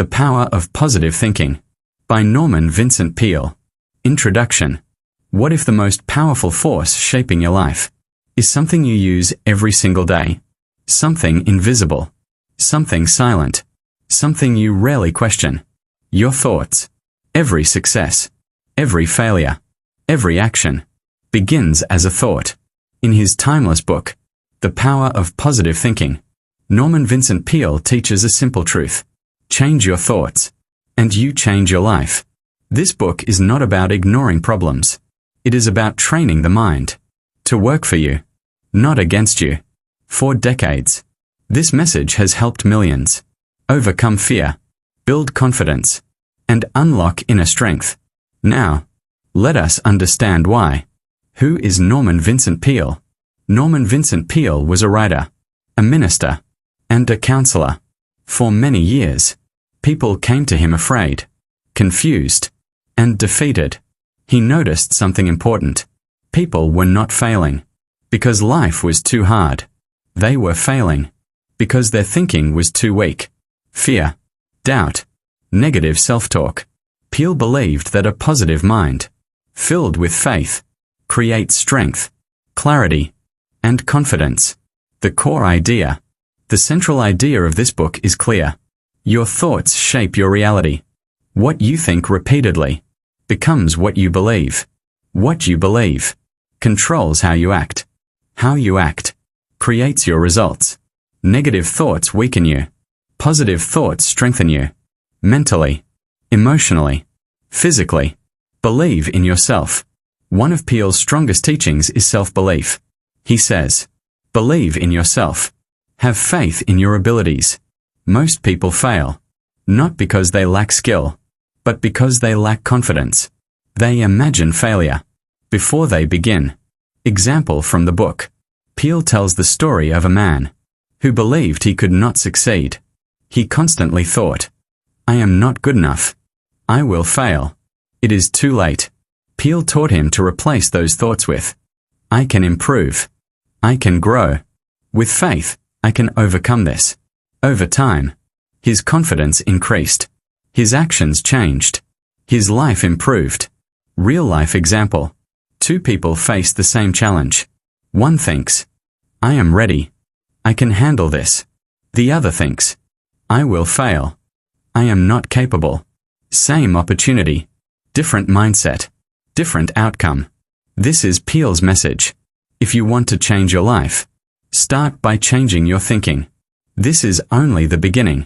The Power of Positive Thinking by Norman Vincent Peale. Introduction. What if the most powerful force shaping your life is something you use every single day? Something invisible. Something silent. Something you rarely question. Your thoughts. Every success. Every failure. Every action begins as a thought. In his timeless book, The Power of Positive Thinking, Norman Vincent Peale teaches a simple truth. Change your thoughts, and you change your life. This book is not about ignoring problems. It is about training the mind to work for you, not against you. For decades, this message has helped millions overcome fear, build confidence, and unlock inner strength. Now, let us understand why. Who is Norman Vincent Peale? Norman Vincent Peale was a writer, a minister, and a counselor. For many years, people came to him afraid, confused, and defeated. He noticed something important. People were not failing because life was too hard. They were failing because their thinking was too weak. Fear, doubt, negative self-talk. Peale believed that a positive mind, filled with faith, creates strength, clarity, and confidence. The core idea, the central idea of this book is clear. Your thoughts shape your reality. What you think repeatedly becomes what you believe. What you believe controls how you act. How you act creates your results. Negative thoughts weaken you. Positive thoughts strengthen you. Mentally, emotionally, physically. Believe in yourself. One of Peale's strongest teachings is self-belief. He says, believe in yourself. Have faith in your abilities. Most people fail, not because they lack skill, but because they lack confidence. They imagine failure before they begin. Example from the book. Peale tells the story of a man who believed he could not succeed. He constantly thought, I am not good enough. I will fail. It is too late. Peale taught him to replace those thoughts with, I can improve. I can grow. With faith, I can overcome this. Over time, his confidence increased. His actions changed. His life improved. Real-life example. Two people face the same challenge. One thinks, I am ready. I can handle this. The other thinks, I will fail. I am not capable. Same opportunity. Different mindset. Different outcome. This is Peale's message. If you want to change your life, start by changing your thinking. This is only the beginning.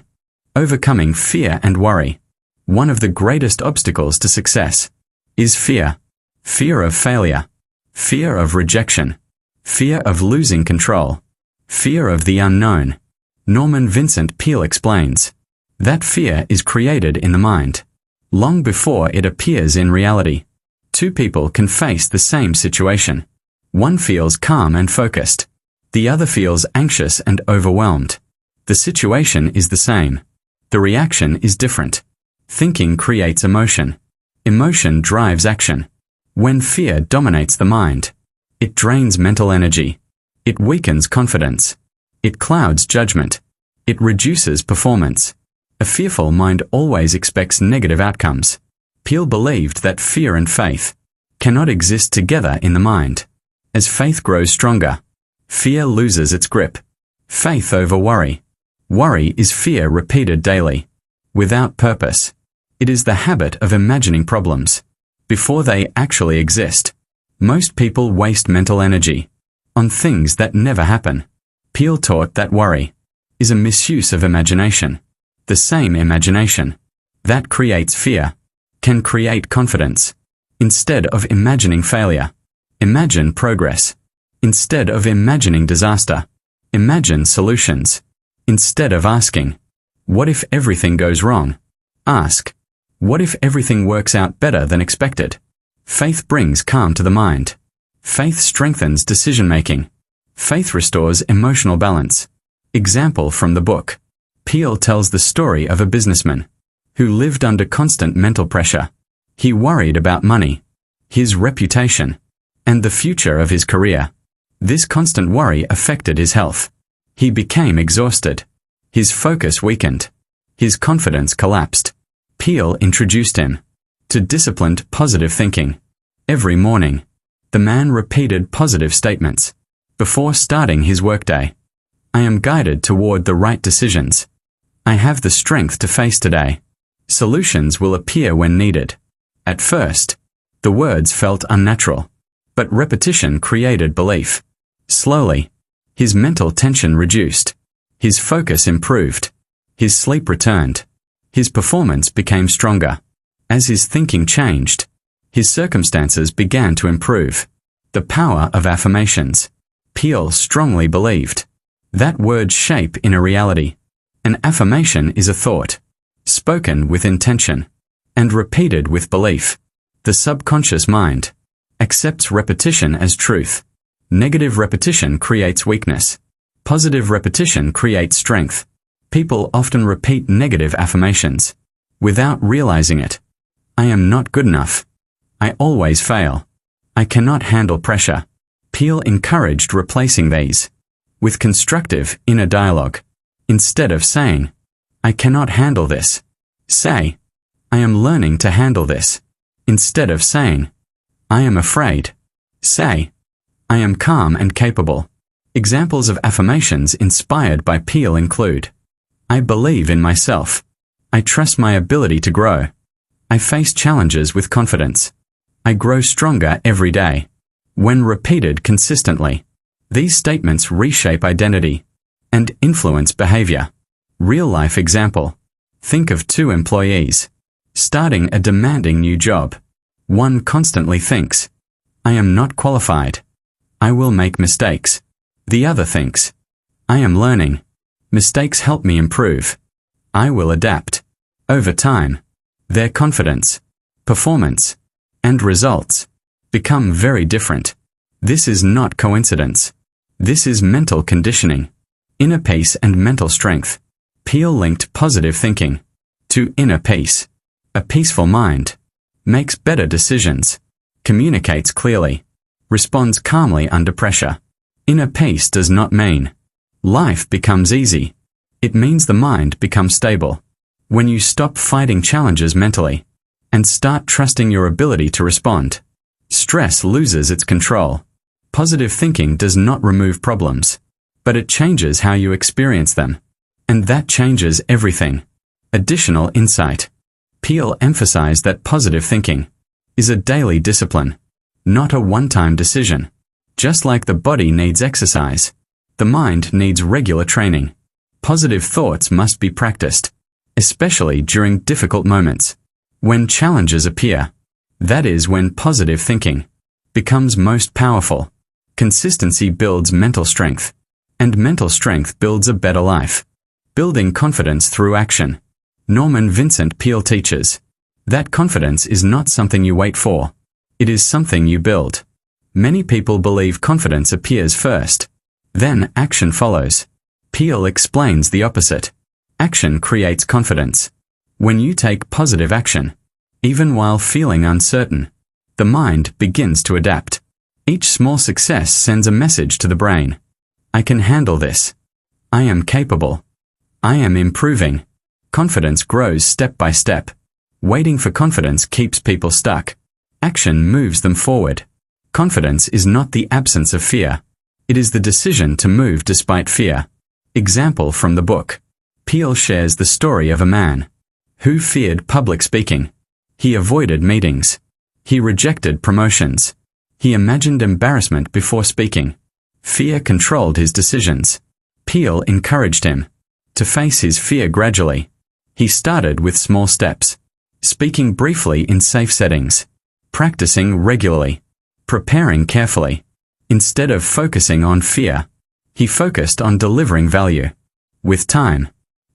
Overcoming fear and worry. One of the greatest obstacles to success is fear. Fear of failure. Fear of rejection. Fear of losing control. Fear of the unknown. Norman Vincent Peale explains that fear is created in the mind long before it appears in reality. Two people can face the same situation. One feels calm and focused. The other feels anxious and overwhelmed. The situation is the same. The reaction is different. Thinking creates emotion. Emotion drives action. When fear dominates the mind, it drains mental energy. It weakens confidence. It clouds judgment. It reduces performance. A fearful mind always expects negative outcomes. Peale believed that fear and faith cannot exist together in the mind. As faith grows stronger, fear loses its grip. Faith over worry. Worry is fear repeated daily, without purpose. It is the habit of imagining problems before they actually exist. Most people waste mental energy on things that never happen. Peale taught that worry is a misuse of imagination. The same imagination that creates fear can create confidence. Instead of imagining failure, imagine progress. Instead of imagining disaster, imagine solutions. Instead of asking, what if everything goes wrong? Ask, what if everything works out better than expected? Faith brings calm to the mind. Faith strengthens decision-making. Faith restores emotional balance. Example from the book. Peale tells the story of a businessman who lived under constant mental pressure. He worried about money, his reputation, and the future of his career. This constant worry affected his health. He became exhausted. His focus weakened. His confidence collapsed. Peel introduced him to disciplined positive thinking. Every morning, the man repeated positive statements before starting his workday. I am guided toward the right decisions. I have the strength to face today. Solutions will appear when needed. At first, the words felt unnatural, but repetition created belief. Slowly, his mental tension reduced. His focus improved. His sleep returned. His performance became stronger. As his thinking changed, his circumstances began to improve. The power of affirmations. Peel strongly believed that words shape inner reality. An affirmation is a thought, spoken with intention, and repeated with belief. The subconscious mind accepts repetition as truth. Negative repetition creates weakness. Positive repetition creates strength. People often repeat negative affirmations without realizing it. I am not good enough. I always fail. I cannot handle pressure. Peel encouraged replacing these with constructive inner dialogue. Instead of saying, I cannot handle this, say, I am learning to handle this. Instead of saying, I am afraid, say, I am calm and capable. Examples of affirmations inspired by Peel include, I believe in myself. I trust my ability to grow. I face challenges with confidence. I grow stronger every day. When repeated consistently, these statements reshape identity and influence behavior. Real-life example. Think of two employees starting a demanding new job. One constantly thinks, I am not qualified. I will make mistakes. The other thinks, I am learning. Mistakes help me improve. I will adapt. Over time, their confidence, performance, and results become very different. This is not coincidence. This is mental conditioning. Inner peace and mental strength. Peel linked positive thinking to inner peace. A peaceful mind makes better decisions, communicates clearly, responds calmly under pressure. Inner peace does not mean life becomes easy. It means the mind becomes stable. When you stop fighting challenges mentally and start trusting your ability to respond, stress loses its control. Positive thinking does not remove problems, but it changes how you experience them. And that changes everything. Additional insight. Peel emphasized that positive thinking is a daily discipline, not a one-time decision. Just like the body needs exercise, the mind needs regular training. Positive thoughts must be practiced, especially during difficult moments. When challenges appear, that is when positive thinking becomes most powerful. Consistency builds mental strength, and mental strength builds a better life. Building confidence through action. Norman Vincent Peale teaches that confidence is not something you wait for. It is something you build. Many people believe confidence appears first, then action follows. Peale explains the opposite. Action creates confidence. When you take positive action, even while feeling uncertain, the mind begins to adapt. Each small success sends a message to the brain. I can handle this. I am capable. I am improving. Confidence grows step by step. Waiting for confidence keeps people stuck. Action moves them forward. Confidence is not the absence of fear. It is the decision to move despite fear. Example from the book. Peale shares the story of a man who feared public speaking. He avoided meetings. He rejected promotions. He imagined embarrassment before speaking. Fear controlled his decisions. Peale encouraged him to face his fear gradually. He started with small steps, speaking briefly in safe settings, practicing regularly, preparing carefully. Instead of focusing on fear, he focused on delivering value. With time,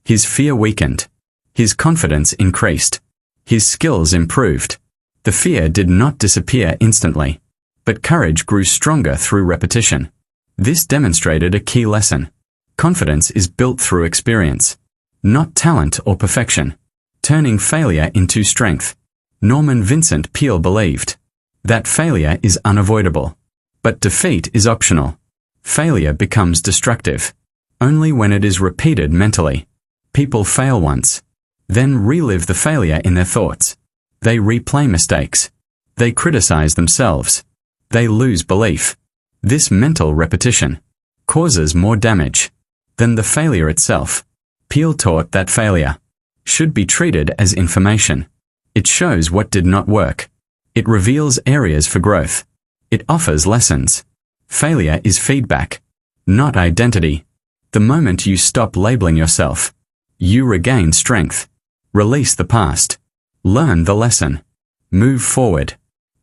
his fear weakened. His confidence increased. His skills improved. The fear did not disappear instantly, but courage grew stronger through repetition. This demonstrated a key lesson. Confidence is built through experience, not talent or perfection. Turning failure into strength. Norman Vincent Peale believed that failure is unavoidable, but defeat is optional. Failure becomes destructive only when it is repeated mentally. People fail once, then relive the failure in their thoughts. They replay mistakes. They criticize themselves. They lose belief. This mental repetition causes more damage than the failure itself. Peele taught that failure should be treated as information. It shows what did not work. It reveals areas for growth. It offers lessons. Failure is feedback, not identity. The moment you stop labeling yourself, you regain strength. Release the past. Learn the lesson. Move forward.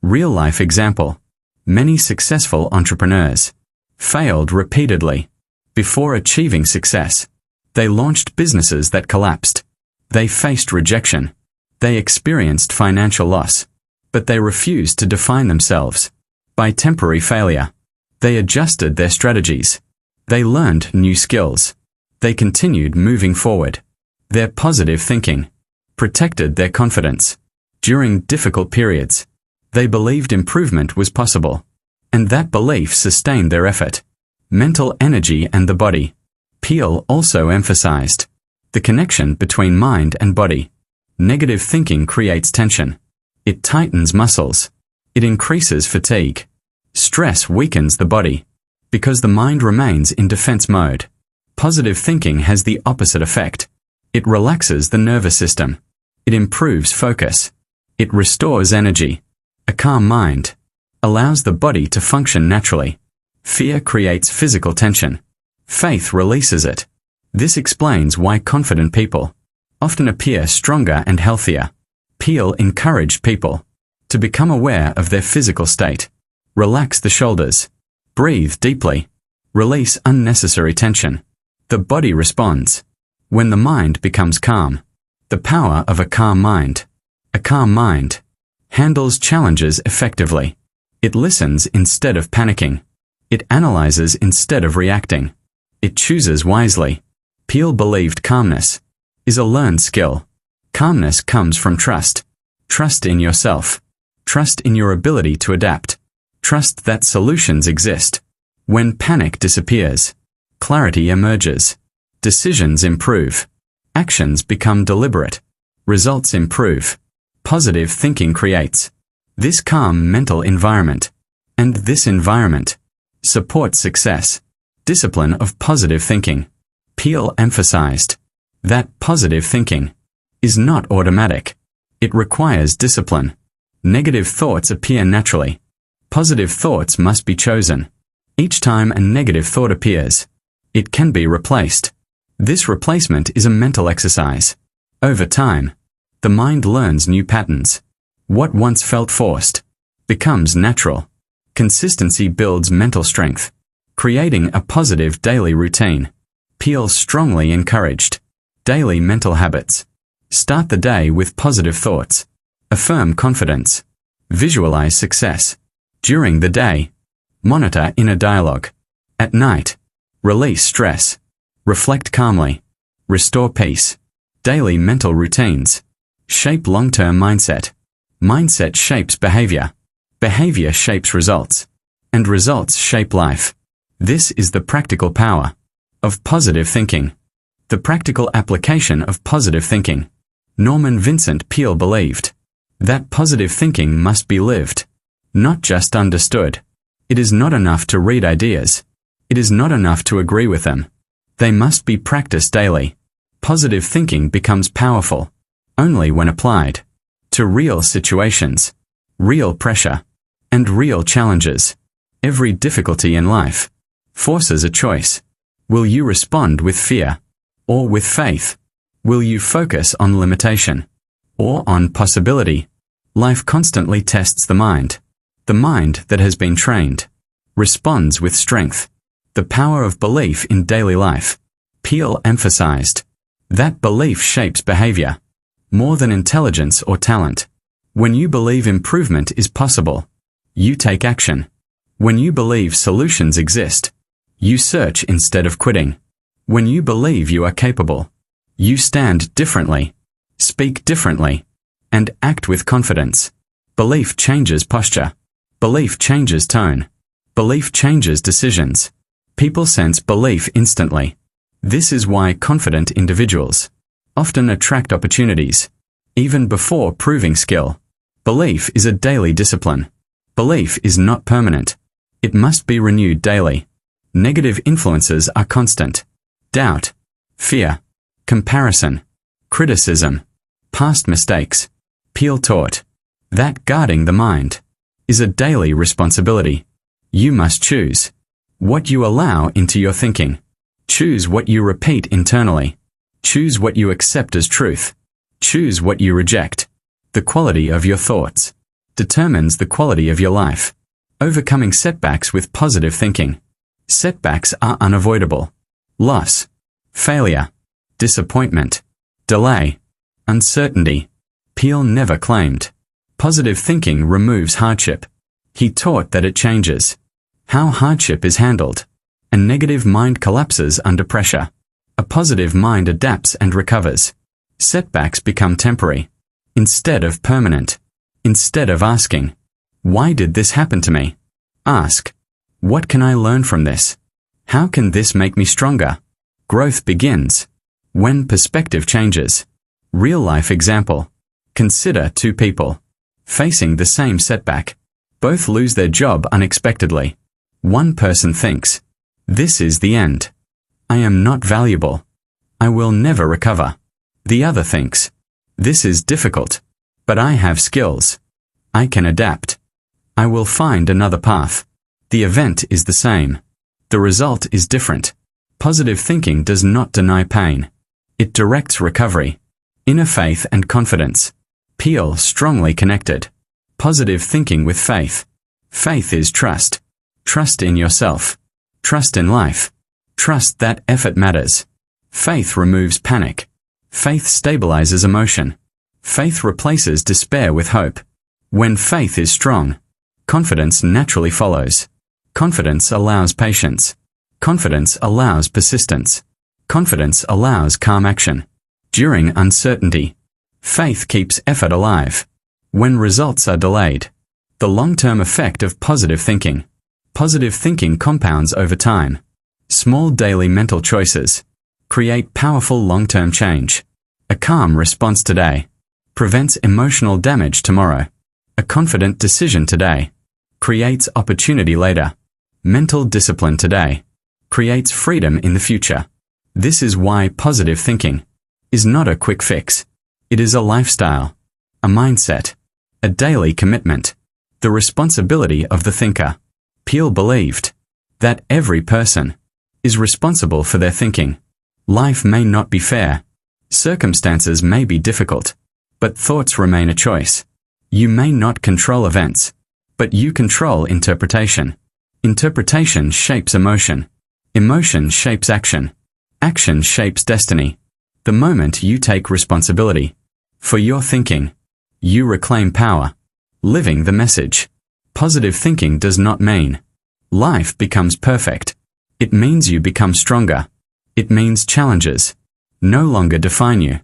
Real-life example. Many successful entrepreneurs failed repeatedly before achieving success. They launched businesses that collapsed. They faced rejection. They experienced financial loss. But they refused to define themselves by temporary failure. They adjusted their strategies. They learned new skills. They continued moving forward. Their positive thinking protected their confidence. During difficult periods, they believed improvement was possible, and that belief sustained their effort. Mental energy and the body. Peele also emphasized the connection between mind and body. Negative thinking creates tension. It tightens muscles. It increases fatigue. Stress weakens the body because the mind remains in defense mode. Positive thinking has the opposite effect. It relaxes the nervous system. It improves focus. It restores energy. A calm mind allows the body to function naturally. Fear creates physical tension. Faith releases it. This explains why confident people often appear stronger and healthier. Peele encouraged people to become aware of their physical state. Relax the shoulders. Breathe deeply. Release unnecessary tension. The body responds when the mind becomes calm. The power of a calm mind. A calm mind handles challenges effectively. It listens instead of panicking. It analyzes instead of reacting. It chooses wisely. Peele believed calmness is a learned skill. Calmness comes from trust. Trust in yourself. Trust in your ability to adapt. Trust that solutions exist. When panic disappears, clarity emerges. Decisions improve. Actions become deliberate. Results improve. Positive thinking creates this calm mental environment. And this environment supports success. Discipline of positive thinking. Peele emphasized that positive thinking is not automatic. It requires discipline. Negative thoughts appear naturally. Positive thoughts must be chosen. Each time a negative thought appears, it can be replaced. This replacement is a mental exercise. Over time, the mind learns new patterns. What once felt forced becomes natural. Consistency builds mental strength, creating a positive daily routine. Peele strongly encouraged daily mental habits. Start the day with positive thoughts. Affirm confidence. Visualize success. During the day, monitor inner dialogue. At night, release stress. Reflect calmly. Restore peace. Daily mental routines shape long-term mindset. Mindset shapes behavior. Behavior shapes results. And results shape life. This is the practical power of positive thinking. The practical application of positive thinking. Norman Vincent Peale believed that positive thinking must be lived, not just understood. It is not enough to read ideas. It is not enough to agree with them. They must be practiced daily. Positive thinking becomes powerful only when applied to real situations, real pressure, and real challenges. Every difficulty in life forces a choice. Will you respond with fear or with faith? Will you focus on limitation or on possibility? Life constantly tests the mind. The mind that has been trained responds with strength. The power of belief in daily life. Peale emphasized that belief shapes behavior more than intelligence or talent. When you believe improvement is possible, you take action. When you believe solutions exist, you search instead of quitting. When you believe you are capable, you stand differently, speak differently, and act with confidence. Belief changes posture. Belief changes tone. Belief changes decisions. People sense belief instantly. This is why confident individuals often attract opportunities, even before proving skill. Belief is a daily discipline. Belief is not permanent. It must be renewed daily. Negative influences are constant. Doubt, fear, comparison, criticism, past mistakes. Peale taught that guarding the mind is a daily responsibility. You must choose what you allow into your thinking. Choose what you repeat internally. Choose what you accept as truth. Choose what you reject. The quality of your thoughts determines the quality of your life. Overcoming setbacks with positive thinking. Setbacks are unavoidable. Loss, failure, disappointment, delay, uncertainty. Peale never claimed. Positive thinking removes hardship. He taught that it changes how hardship is handled. A negative mind collapses under pressure. A positive mind adapts and recovers. Setbacks become temporary instead of permanent. Instead of asking, "Why did this happen to me?" ask, "What can I learn from this? How can this make me stronger?" Growth begins when perspective changes. Real-life example. Consider two people facing the same setback. Both lose their job unexpectedly. One person thinks, "This is the end. I am not valuable. I will never recover." The other thinks, "This is difficult, but I have skills. I can adapt. I will find another path." The event is the same. The result is different. Positive thinking does not deny pain. It directs recovery, inner faith and confidence. Peale strongly connected positive thinking with faith. Faith is trust. Trust in yourself. Trust in life. Trust that effort matters. Faith removes panic. Faith stabilizes emotion. Faith replaces despair with hope. When faith is strong, confidence naturally follows. Confidence allows patience. Confidence allows persistence. Confidence allows calm action. During uncertainty, faith keeps effort alive. When results are delayed, the long-term effect of positive thinking. Positive thinking compounds over time. Small daily mental choices create powerful long-term change. A calm response today prevents emotional damage tomorrow. A confident decision today creates opportunity later. Mental discipline today creates freedom in the future. This is why positive thinking is not a quick fix. It is a lifestyle, a mindset, a daily commitment, the responsibility of the thinker. Peale believed that every person is responsible for their thinking. Life may not be fair. Circumstances may be difficult, but thoughts remain a choice. You may not control events, but you control interpretation. Interpretation shapes emotion. Emotion shapes action. Action shapes destiny. The moment you take responsibility for your thinking, you reclaim power. Living the message. Positive thinking does not mean life becomes perfect. It means you become stronger. It means challenges no longer define you.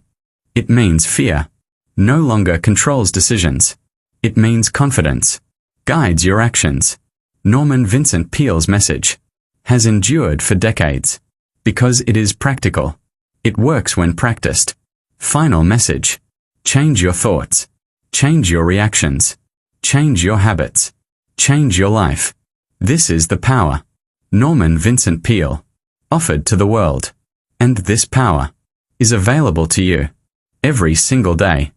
It means fear no longer controls decisions. It means confidence guides your actions. Norman Vincent Peale's message has endured for decades because it is practical. It works when practiced. Final message. Change your thoughts. Change your reactions. Change your habits. Change your life. This is the power Norman Vincent Peale offered to the world. And this power is available to you every single day.